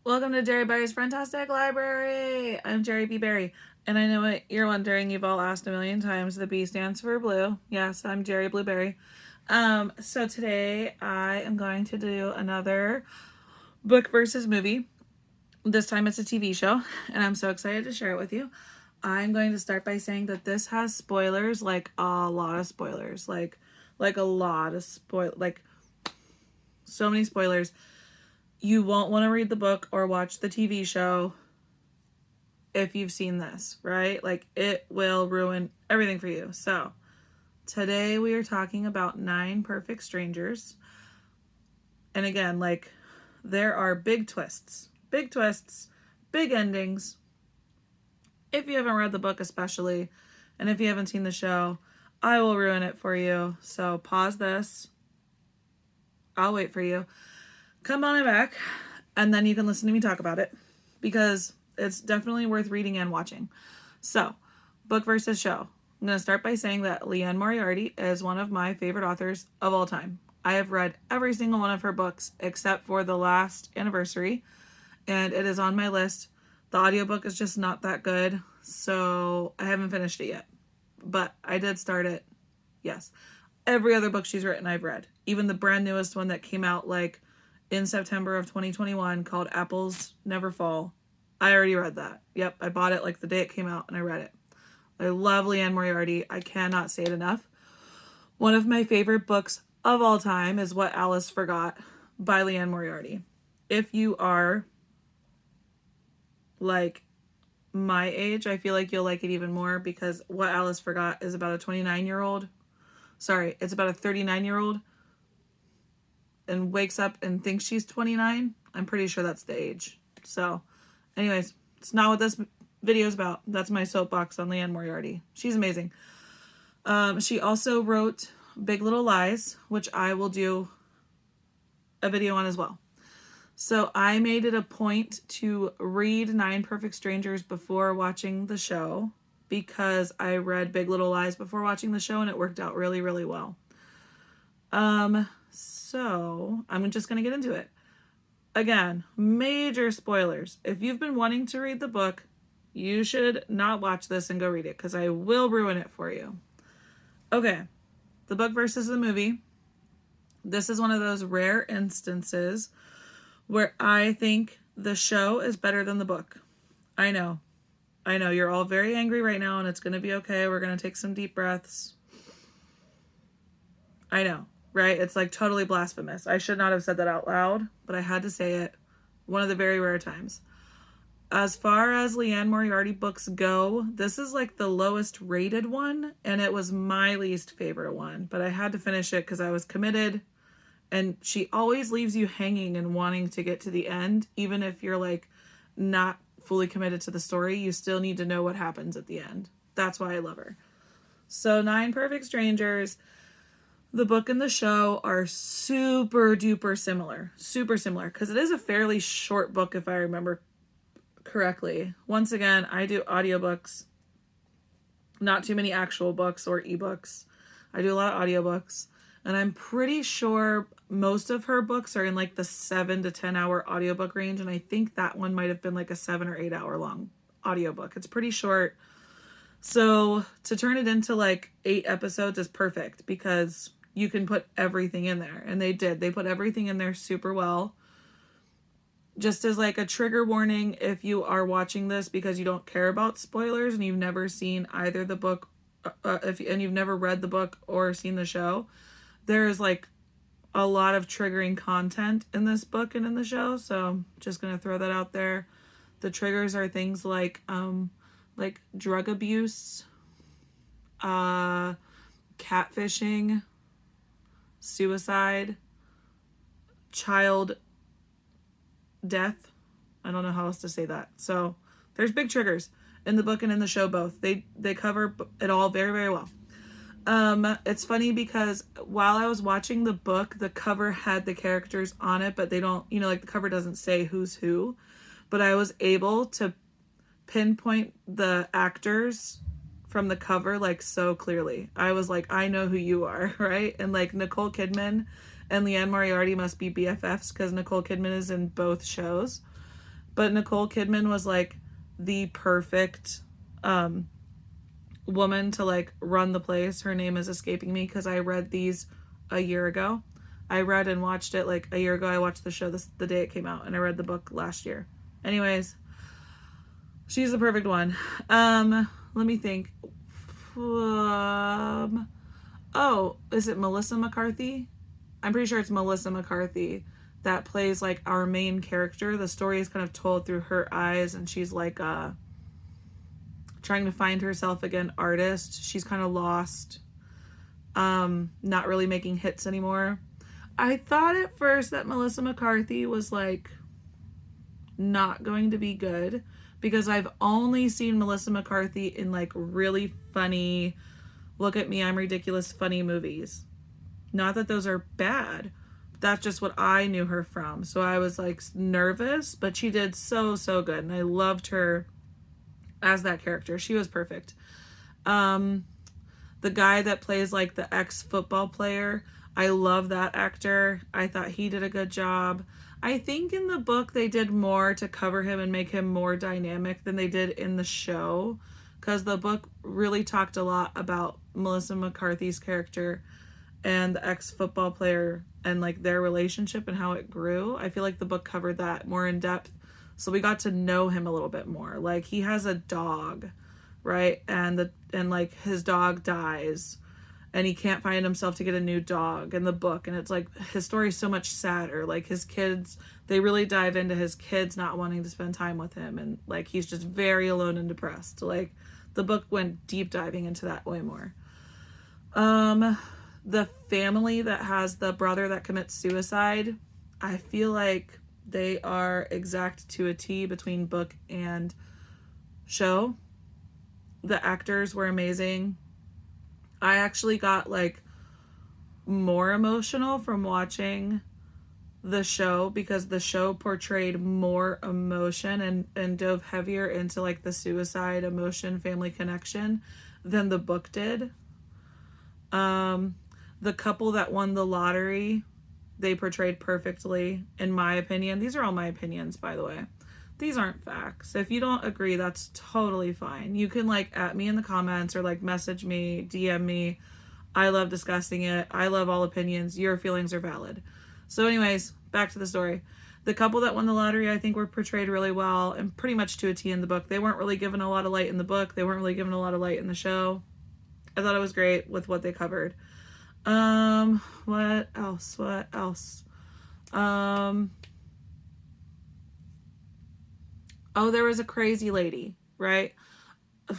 Welcome to Jerry Berry's Friend-Tastic Library. I'm Jerry B. Berry, and I know what you're wondering. You've all asked a million times. The B stands for blue. Yes, I'm Jerry Blueberry. So today I am going to do another book versus movie. This time it's a TV show, and I'm so excited to share it with you. I'm going to start by saying that this has spoilers, like a lot of spoilers, like a lot of so many spoilers. You won't want to read the book or watch the TV show if you've seen this, right? Like, it will ruin everything for you. So, today we are talking about 9 Perfect Strangers. And again, like, there are big twists, big endings. If you haven't read the book, especially, and if you haven't seen the show, I will ruin it for you. So, pause this. I'll wait for you. Come on back, and then you can listen to me talk about it, because it's definitely worth reading and watching. So, book versus show. I'm going to start by saying that Liane Moriarty is one of my favorite authors of all time. I have read every single one of her books except for The Last Anniversary, and it is on my list. The audiobook is just not that good, so I haven't finished it yet. But I did start it, yes. Every other book she's written I've read. Even the brand newest one that came out like in September of 2021 called Apples Never Fall. I already read that. Yep, I bought it like the day it came out and I read it. I love Liane Moriarty. I cannot say it enough. One of my favorite books of all time is What Alice Forgot by Liane Moriarty. If you are like my age, I feel like you'll like it even more, because What Alice Forgot is about a 29-year-old. Sorry, it's about a 39-year-old and wakes up and thinks she's 29. I'm pretty sure that's the age. So, anyways, it's not what this video is about. That's my soapbox on Liane Moriarty. She's amazing. She also wrote Big Little Lies, which I will do a video on as well. So I made it a point to read 9 Perfect Strangers before watching the show, because I read Big Little Lies before watching the show and it worked out really, really well. So I'm just going to get into it. Again, major spoilers. If you've been wanting to read the book, you should not watch this and go read it, because I will ruin it for you. Okay, the book versus the movie. This is one of those rare instances where I think the show is better than the book. I know, you're all very angry right now, and it's going to be okay. We're going to take some deep breaths. I know, right? It's like totally blasphemous. I should not have said that out loud, but I had to say it. One of the very rare times. As far as Liane Moriarty books go, this is like the lowest rated one, and it was my least favorite one, but I had to finish it because I was committed, and she always leaves you hanging and wanting to get to the end. Even if you're like not fully committed to the story, you still need to know what happens at the end. That's why I love her. So 9 Perfect Strangers, the book and the show are super duper similar. Super similar, because it is a fairly short book if I remember correctly. Once again, I do audiobooks, not too many actual books or ebooks. I do a lot of audiobooks, and I'm pretty sure most of her books are in like the 7 to 10 hour audiobook range, and I think that one might have been like a 7 or 8 hour long audiobook. It's pretty short. So to turn it into like 8 episodes is perfect, because you can put everything in there, and they did. They put everything in there super well. Just as like a trigger warning, if you are watching this because you don't care about spoilers and you've never seen either the book, and you've never read the book or seen the show, there is like a lot of triggering content in this book and in the show. So I'm just gonna throw that out there. The triggers are things like drug abuse, catfishing, suicide, child death. I don't know how else to say that. So there's big triggers in the book and in the show both. They cover it all very, very well. It's funny because while I was watching the book, the cover had the characters on it, but they don't, like the cover doesn't say who's who, but I was able to pinpoint the actors from the cover like so clearly. I was like, I know who you are, right? And like Nicole Kidman and Leanne Moriarty must be BFFs because Nicole Kidman is in both shows. But Nicole Kidman was like the perfect woman to like run the place. Her name is escaping me because I read these a year ago. I read and watched it like a year ago. I watched the show the day it came out, and I read the book last year. Anyways, she's the perfect one. Let me think. Oh, is it Melissa McCarthy? I'm pretty sure it's Melissa McCarthy that plays like our main character. The story is kind of told through her eyes, and she's like trying to find herself again, artist. She's kind of lost, not really making hits anymore. I thought at first that Melissa McCarthy was like not going to be good because I've only seen Melissa McCarthy in like really funny, look at me, I'm ridiculous, funny movies. Not that those are bad. That's just what I knew her from. So I was like nervous, but she did so good. And I loved her as that character. She was perfect. The guy that plays like the ex-football player, I love that actor. I thought he did a good job. I think in the book they did more to cover him and make him more dynamic than they did in the show, because the book really talked a lot about Melissa McCarthy's character and the ex-football player and like their relationship and how it grew. I feel like the book covered that more in depth. So we got to know him a little bit more. Like he has a dog, right? And like his dog dies and he can't find himself to get a new dog in the book. And it's like his story is so much sadder. Like his kids, they really dive into his kids not wanting to spend time with him. And like he's just very alone and depressed. Like the book went deep diving into that way more. The family that has the brother that commits suicide, I feel like they are exact to a T between book and show. The actors were amazing. I actually got like more emotional from watching the show because the show portrayed more emotion and dove heavier into like the suicide, emotion, family connection than the book did. The couple that won the lottery, they portrayed perfectly, in my opinion. These are all my opinions, by the way. These aren't facts. If you don't agree, that's totally fine. You can like at me in the comments or like message me, DM me. I love discussing it. I love all opinions. Your feelings are valid. So anyways, back to the story. The couple that won the lottery, I think, were portrayed really well and pretty much to a T in the book. They weren't really given a lot of light in the book. They weren't really given a lot of light in the show. I thought it was great with what they covered. What else? Oh, there was a crazy lady, right?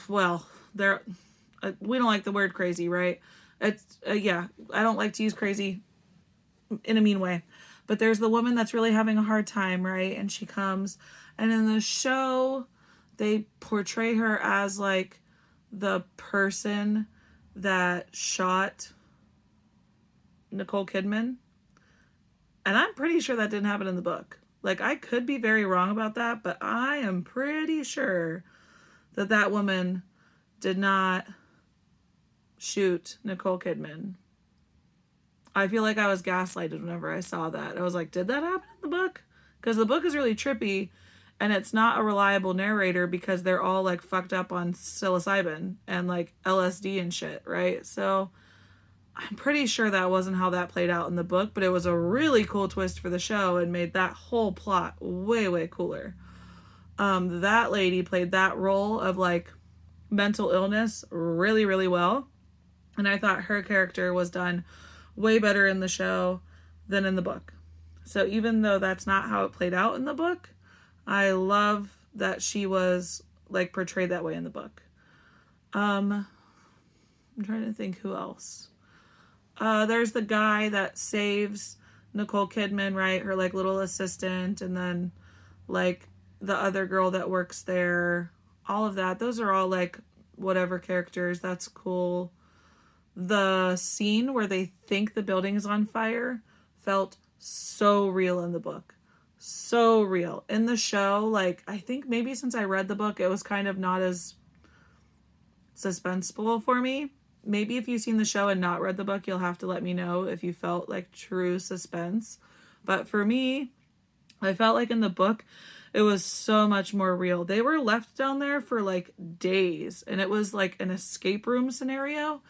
Well, we don't like the word crazy, right? It's, yeah, I don't like to use crazy in a mean way. But there's the woman that's really having a hard time, right? And she comes, and in the show, they portray her as like the person that shot Nicole Kidman. And I'm pretty sure that didn't happen in the book. Like, I could be very wrong about that, but I am pretty sure that that woman did not shoot Nicole Kidman. I feel like I was gaslighted whenever I saw that. I was like, did that happen in the book? Because the book is really trippy, and it's not a reliable narrator because they're all, like, fucked up on psilocybin and, like, LSD and shit, right? So I'm pretty sure that wasn't how that played out in the book, but it was a really cool twist for the show and made that whole plot way cooler. That lady played that role of like mental illness really well, and I thought her character was done way better in the show than in the book. So even though that's not how it played out in the book, I love that she was like portrayed that way in the book. I'm trying to think who else. There's the guy that saves Nicole Kidman, right? Her like little assistant, and then like the other girl that works there. All of that. Those are all like whatever characters. That's cool. The scene where they think the building is on fire felt so real in the book. So real. In the show, like, I think maybe since I read the book, it was kind of not as suspenseful for me. maybe if you've seen the show and not read the book, you'll have to let me know if you felt like true suspense. But for me, I felt like in the book, it was so much more real. They were left down there for like days, and it was like an escape room scenario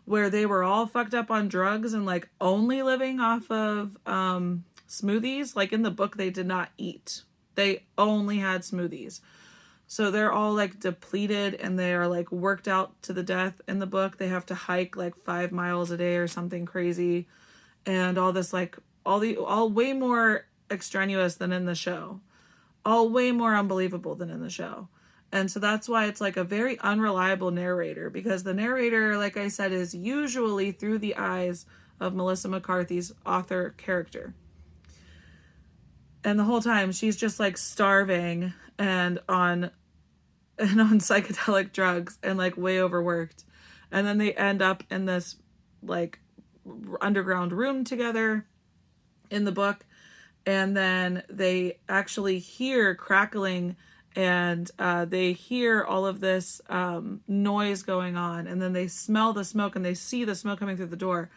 where they were all fucked up on drugs and like only living off of smoothies. Like in the book, they did not eat. They only had smoothies. So they're all like depleted and they are like worked out to the death in the book. They have to hike like 5 miles a day or something crazy. And all this like all way more extraneous than in the show. All way more unbelievable than in the show. And so that's why it's like a very unreliable narrator, because the narrator, like I said, is usually through the eyes of Melissa McCarthy's author character. And the whole time she's just like starving and on psychedelic drugs and like way overworked. And then they end up in this like underground room together in the book. And then they actually hear crackling and they hear all of this noise going on. And then they smell the smoke and they see the smoke coming through the door.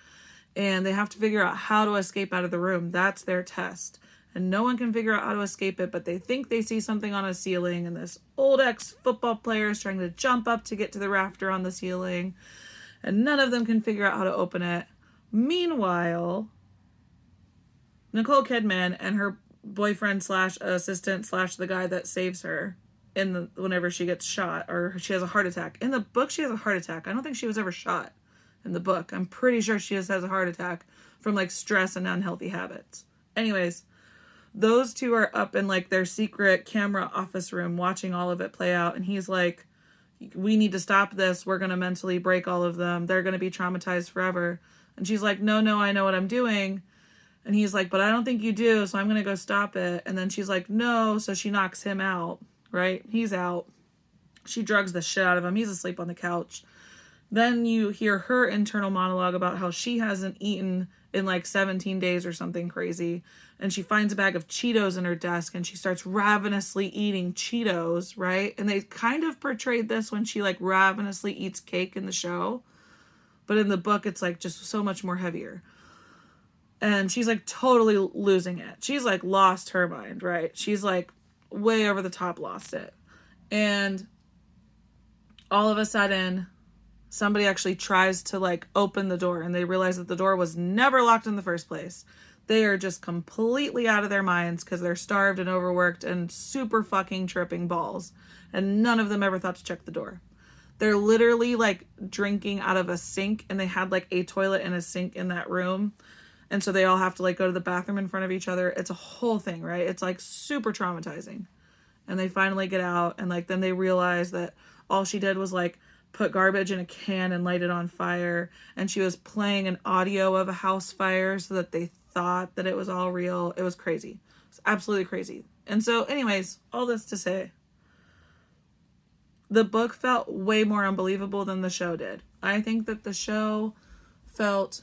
And they have to figure out how to escape out of the room. That's their test. And no one can figure out how to escape it, but they think they see something on a ceiling. And this old ex-football player is trying to jump up to get to the rafter on the ceiling. And none of them can figure out how to open it. Meanwhile, Nicole Kidman and her boyfriend / assistant / the guy that saves her whenever she gets shot or she has a heart attack. In the book, she has a heart attack. I don't think she was ever shot in the book. I'm pretty sure she just has a heart attack from like stress and unhealthy habits. Anyways, those two are up in like their secret camera office room watching all of it play out. And he's like, we need to stop this. We're going to mentally break all of them. They're going to be traumatized forever. And she's like, no, I know what I'm doing. And he's like, but I don't think you do, so I'm going to go stop it. And then she's like, no, so she knocks him out, right? He's out. She drugs the shit out of him. He's asleep on the couch. Then you hear her internal monologue about how she hasn't eaten in like 17 days or something crazy. And she finds a bag of Cheetos in her desk and she starts ravenously eating Cheetos, right? And they kind of portrayed this when she like ravenously eats cake in the show. But in the book, it's like just so much more heavier. And she's like totally losing it. She's like lost her mind, right? She's like way over the top lost it. And all of a sudden, somebody actually tries to like open the door and they realize that the door was never locked in the first place. They are just completely out of their minds because they're starved and overworked and super fucking tripping balls. And none of them ever thought to check the door. They're literally like drinking out of a sink and they had like a toilet and a sink in that room. And so they all have to like go to the bathroom in front of each other. It's a whole thing, right? It's like super traumatizing. And they finally get out and like then they realize that all she did was like put garbage in a can and light it on fire. And she was playing an audio of a house fire so that they thought that it was all real. It was crazy. It's absolutely crazy. And so anyways, all this to say, the book felt way more unbelievable than the show did. I think that the show felt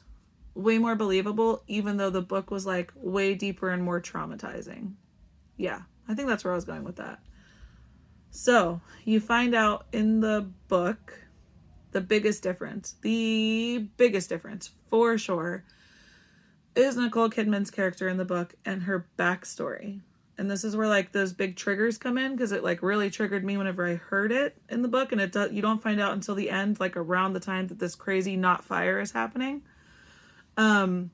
way more believable, even though the book was like way deeper and more traumatizing. Yeah, I think that's where I was going with that. So you find out in the book, the biggest difference for sure is Nicole Kidman's character in the book and her backstory. And this is where like those big triggers come in, because it like really triggered me whenever I heard it in the book. And you don't find out until the end, like around the time that this crazy not fire is happening. So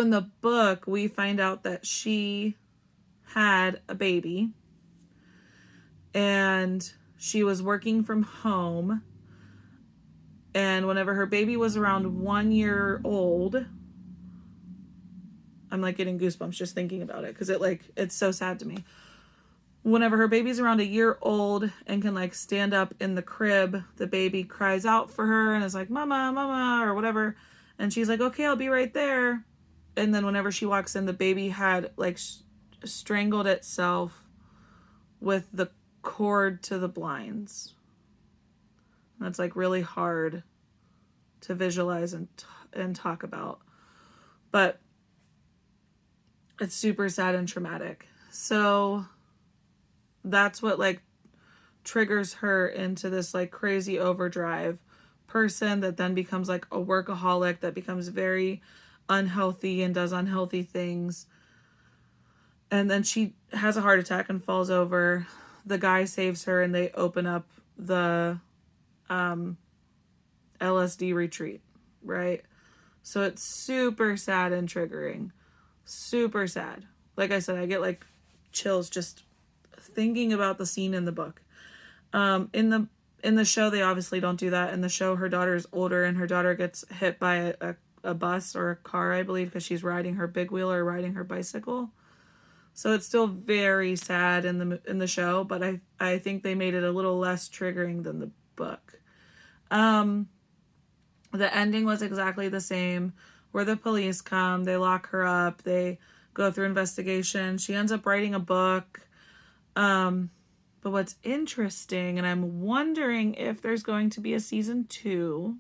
in the book, we find out that she had a baby and she was working from home. And whenever her baby was around 1 year old, I'm like getting goosebumps just thinking about it, because it's so sad to me. Whenever her baby's around 1 year old and can like stand up in the crib, the baby cries out for her and is like, mama, mama, or whatever. And she's like, okay, I'll be right there. And then whenever she walks in, the baby had like strangled itself with the cord to the blinds. That's like really hard to visualize and talk about. But it's super sad and traumatic. So that's what like triggers her into this like crazy overdrive person that then becomes like a workaholic that becomes very unhealthy and does unhealthy things. And then she has a heart attack and falls over. The guy saves her and they open up the LSD retreat, right? So it's super sad and triggering. Super sad. Like I said, I get like chills just thinking about the scene in the book. In the show, they obviously don't do that. In the show, her daughter is older and her daughter gets hit by a bus or a car, I believe, because she's riding her big wheel or riding her bicycle. So it's still very sad in the show, but I think they made it a little less triggering than the book. The ending was exactly the same, where the police come, they lock her up, they go through investigation. She ends up writing a book. But what's interesting, and I'm wondering if there's going to be a season 2.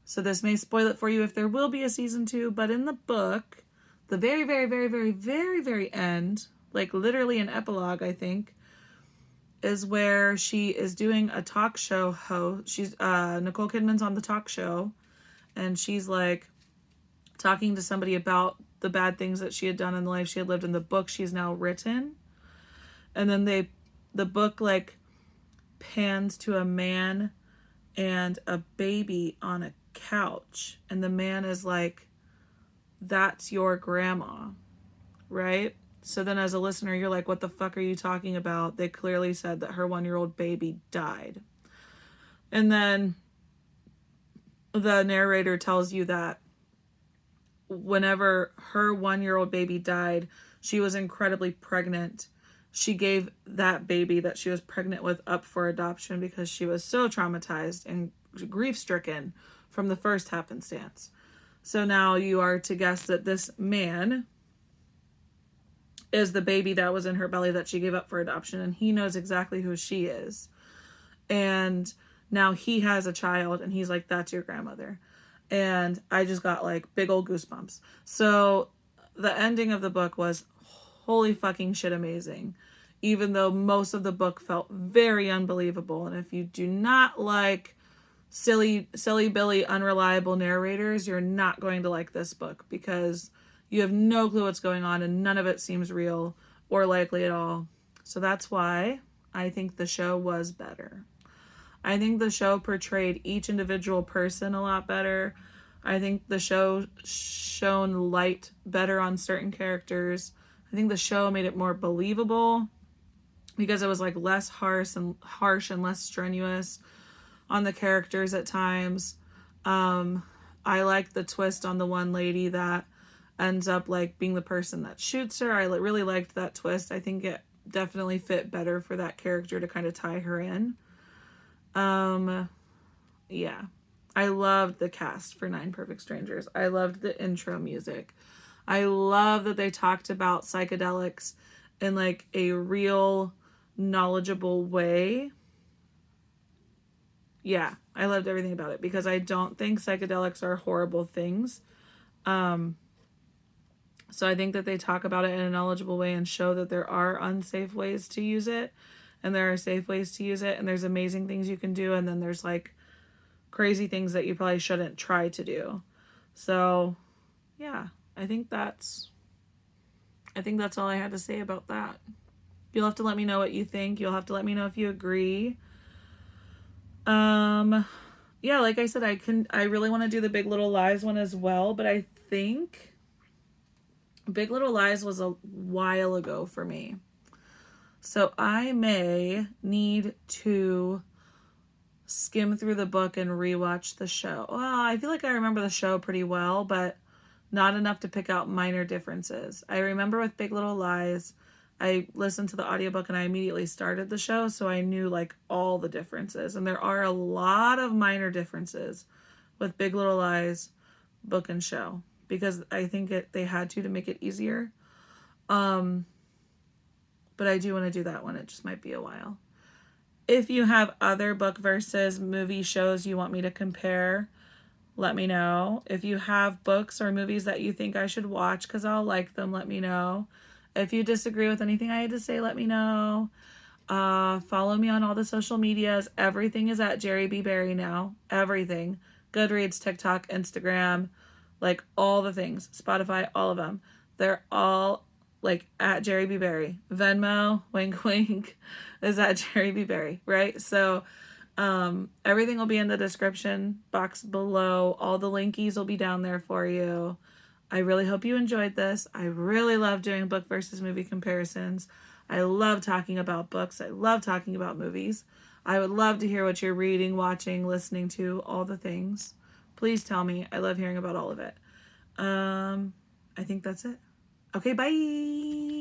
So this may spoil it for you if there will be a season 2, but in the book, the very, very, very, very, very, very end, like literally an epilogue, I think, is where she is doing a talk show host. She's Nicole Kidman's on the talk show, and she's like talking to somebody about the bad things that she had done in the life she had lived in the book she's now written. And then the book like pans to a man and a baby on a couch, and the man is like, "That's your grandma," right? So then as a listener, you're like, what the fuck are you talking about? They clearly said that her 1-year-old baby died. And then the narrator tells you that whenever her 1-year-old baby died, she was incredibly pregnant. She gave that baby that she was pregnant with up for adoption because she was so traumatized and grief-stricken from the first happenstance. So now you are to guess that this man is the baby that was in her belly that she gave up for adoption, and he knows exactly who she is. And now he has a child, and he's like, "That's your grandmother." And I just got like big old goosebumps. So the ending of the book was holy fucking shit amazing, even though most of the book felt very unbelievable. And if you do not like silly Billy unreliable narrators, you're not going to like this book, because you have no clue what's going on and none of it seems real or likely at all. So that's why I think the show was better. I think the show portrayed each individual person a lot better. I think the show shone light better on certain characters. I think the show made it more believable because it was like less harsh and less strenuous on the characters at times. I like the twist on the one lady that ends up like being the person that shoots her. I really liked that twist. I think it definitely fit better for that character to kind of tie her in. Yeah. I loved the cast for 9 Perfect Strangers. I loved the intro music. I love that they talked about psychedelics in like a real knowledgeable way. Yeah, I loved everything about it because I don't think psychedelics are horrible things. So I think that they talk about it in a knowledgeable way and show that there are unsafe ways to use it and there are safe ways to use it, and there's amazing things you can do, and then there's like crazy things that you probably shouldn't try to do. So yeah, I think that's all I had to say about that. You'll have to let me know what you think. You'll have to let me know if you agree. Yeah, like I said, I really want to do the Big Little Lies one as well, but I think Big Little Lies was a while ago for me. So I may need to skim through the book and rewatch the show. Well, I feel like I remember the show pretty well, but not enough to pick out minor differences. I remember with Big Little Lies, I listened to the audiobook and I immediately started the show, so I knew like all the differences. And there are a lot of minor differences with Big Little Lies book and show, because I think they had to make it easier. But I do want to do that one. It just might be a while. If you have other book versus movie shows you want me to compare, let me know. If you have books or movies that you think I should watch because I'll like them, let me know. If you disagree with anything I had to say, let me know. Follow me on all the social medias. Everything is at Jerry B. Berry now. Everything. Goodreads, TikTok, Instagram, like all the things. Spotify, all of them. They're all like at Jerry B. Berry. Venmo, wink wink, is at Jerry B. Berry, right? So everything will be in the description box below. All the linkies will be down there for you. I really hope you enjoyed this. I really love doing book versus movie comparisons. I love talking about books. I love talking about movies. I would love to hear what you're reading, watching, listening to, all the things. Please tell me. I love hearing about all of it. I think that's it. Okay, bye.